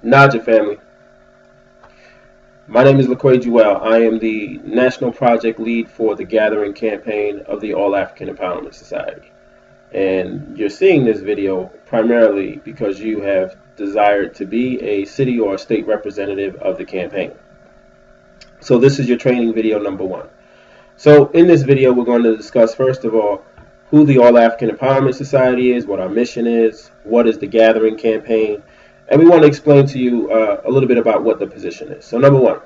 Naja family, my name is LaQuay Jewell. I am the National Project Lead for the Gathering Campaign of the All African Empowerment Society. And you're seeing this video primarily because you have desired to be a city or a state representative of the campaign. So this is your training video number one. So in this video, we're going to discuss, first of all, who the All African Empowerment Society is, what our mission is, what is the Gathering Campaign, and we want to explain to you a little bit about what the position is. So number one,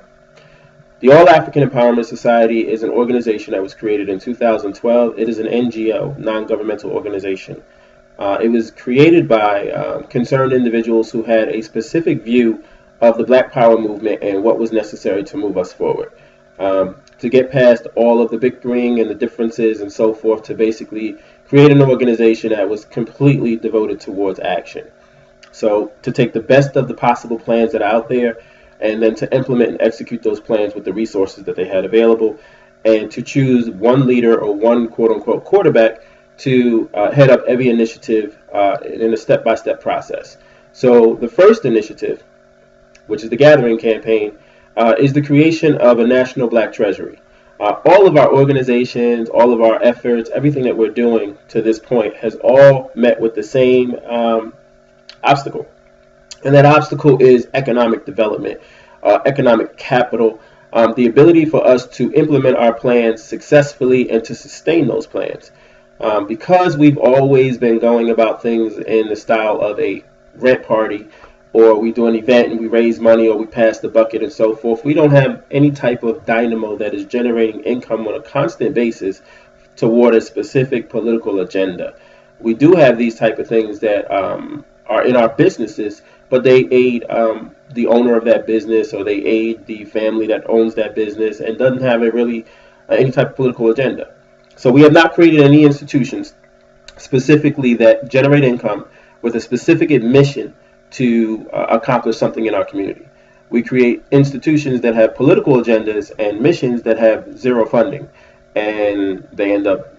the All African Empowerment Society is an organization that was created in 2012. It is an NGO, non-governmental organization. It was created by concerned individuals who had a specific view of the Black Power movement and what was necessary to move us forward. To get past all of the bickering and the differences and so forth, to basically create an organization that was completely devoted towards action. So to take the best of the possible plans that are out there and then to implement and execute those plans with the resources that they had available, and to choose one leader or one quote-unquote quarterback to head up every initiative in a step-by-step process. So the first initiative, which is the Gathering Campaign, is the creation of a national Black Treasury. All of our organizations, all of our efforts, everything that we're doing to this point has all met with the same obstacle. And that obstacle is economic development, economic capital, the ability for us to implement our plans successfully and to sustain those plans. Because we've always been going about things in the style of a rent party, or we do an event and we raise money, or we pass the bucket and so forth, we don't have any type of dynamo that is generating income on a constant basis toward a specific political agenda. We do have these type of things that are in our businesses, but they aid the owner of that business, or they aid the family that owns that business, and doesn't have any type of political agenda. So we have not created any institutions specifically that generate income with a specific mission to accomplish something in our community. We create institutions that have political agendas and missions that have zero funding, and they end up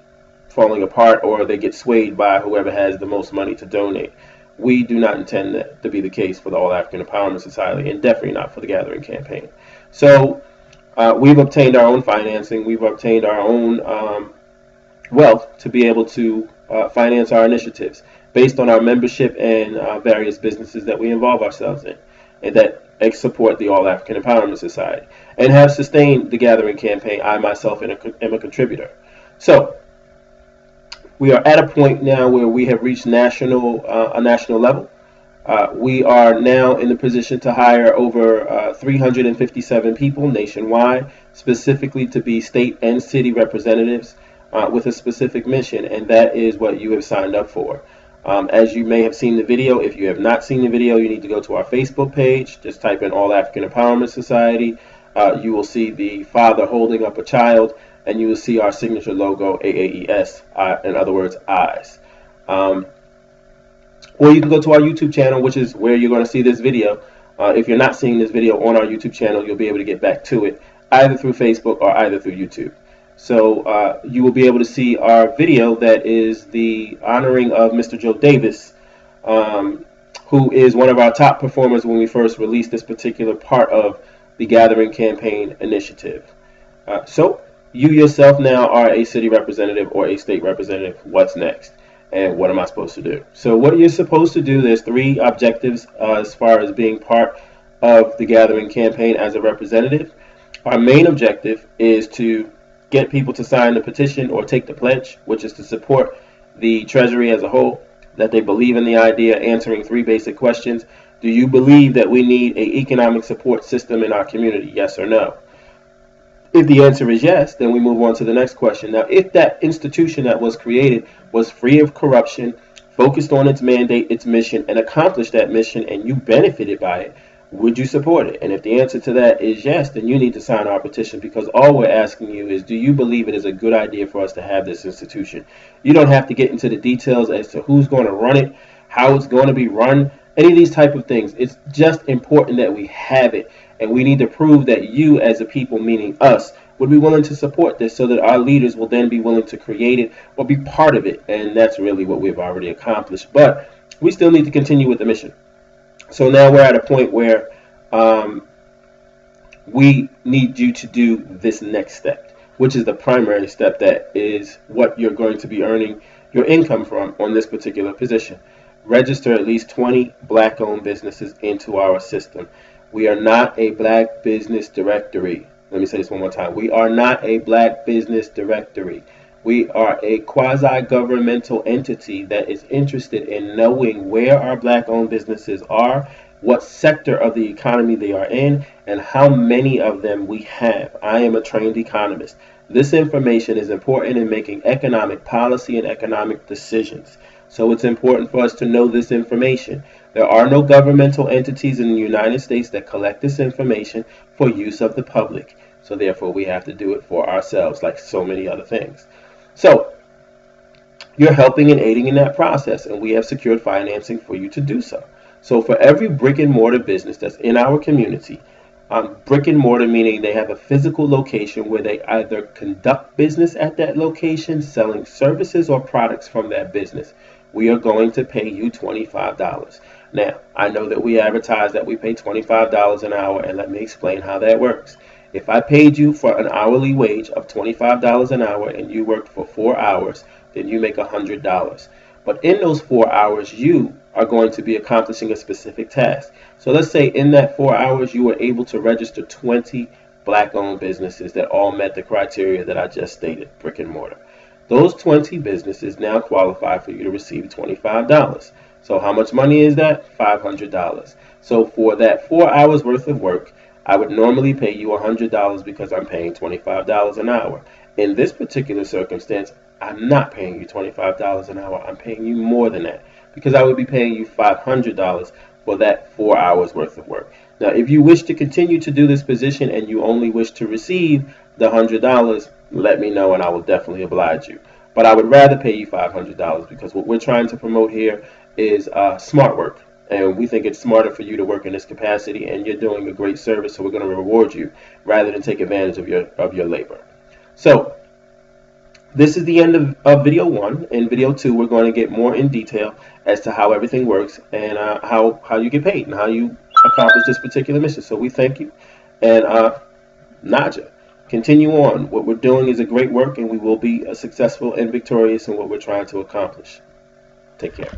falling apart, or they get swayed by whoever has the most money to donate. We do not intend that to be the case for the All African Empowerment Society, and definitely not for the Gathering Campaign. So we've obtained our own financing, we've obtained our own wealth to be able to finance our initiatives based on our membership and various businesses that we involve ourselves in, and that support the All African Empowerment Society, and have sustained the Gathering Campaign. I myself am a contributor. So we are at a point now where we have reached a national level. We are now in the position to hire over 357 people nationwide, specifically to be state and city representatives with a specific mission, and that is what you have signed up for. As you may have seen the video, if you have not seen the video, you need to go to our Facebook page. Just type in All African Empowerment Society. You will see the father holding up a child, and you will see our signature logo, AAES, in other words, AAES. Or you can go to our YouTube channel, which is where you're going to see this video. If you're not seeing this video on our YouTube channel, you'll be able to get back to it either through Facebook or either through YouTube. So you will be able to see our video that is the honoring of Mr. Joe Davis, who is one of our top performers when we first released this particular part of the Gathering Campaign initiative. So you yourself now are a city representative or a state representative. What's next? And what am I supposed to do? So what you're supposed to do, there's three objectives as far as being part of the Gathering Campaign as a representative. Our main objective is to get people to sign the petition or take the pledge, which is to support the Treasury as a whole, that they believe in the idea, answering three basic questions. Do you believe that we need an economic support system in our community? Yes or no? If the answer is yes, then we move on to the next question. Now, if that institution that was created was free of corruption, focused on its mandate, its mission, and accomplished that mission, and you benefited by it, would you support it? And if the answer to that is yes, then you need to sign our petition, because all we're asking you is, do you believe it is a good idea for us to have this institution? You don't have to get into the details as to who's going to run it, how it's going to be run, any of these type of things. It's just important that we have it, and we need to prove that you as a people, meaning us, would be willing to support this, so that our leaders will then be willing to create it or be part of it. And that's really what we've already accomplished. But we still need to continue with the mission. So now we're at a point where um, we need you to do this next step, which is the primary step, that is what you're going to be earning your income from on this particular position. Register at least 20 black owned businesses into our system. We are not a black business directory. Let me say this one more time. We are not a black business directory. We are a quasi-governmental entity that is interested in knowing where our black-owned businesses are, what sector of the economy they are in, and how many of them we have. I am a trained economist. This information is important in making economic policy and economic decisions. So it's important for us to know this information. There are no governmental entities in the United States that collect this information for use of the public. So therefore we have to do it for ourselves, like so many other things. So you're helping and aiding in that process, and we have secured financing for you to do so. So for every brick and mortar business that's in our community, brick and mortar meaning they have a physical location where they either conduct business at that location, selling services or products from that business, we are going to pay you $25. Now, I know that we advertise that we pay $25 an hour, and let me explain how that works. If I paid you for an hourly wage of $25 an hour and you worked for 4 hours, then you make $100. But in those 4 hours, you are going to be accomplishing a specific task. So let's say in that 4 hours, you were able to register 20 black-owned businesses that all met the criteria that I just stated, brick and mortar. Those 20 businesses now qualify for you to receive $25. So how much money is that? $500. So for that 4 hours worth of work, I would normally pay you $100 because I'm paying $25 an hour. In this particular circumstance, I'm not paying you $25 an hour. I'm paying you more than that because I would be paying you $500 for that 4 hours worth of work. Now, if you wish to continue to do this position and you only wish to receive the $100, let me know and I will definitely oblige you. But I would rather pay you $500 because what we're trying to promote here is smart work. And we think it's smarter for you to work in this capacity, and you're doing a great service, so we're going to reward you rather than take advantage of your labor. So this is the end of video 1. In video 2, we're going to get more in detail as to how everything works and how you get paid and how you accomplish this particular mission. So we thank you. And Naja, continue on. What we're doing is a great work, and we will be successful and victorious in what we're trying to accomplish. Take care.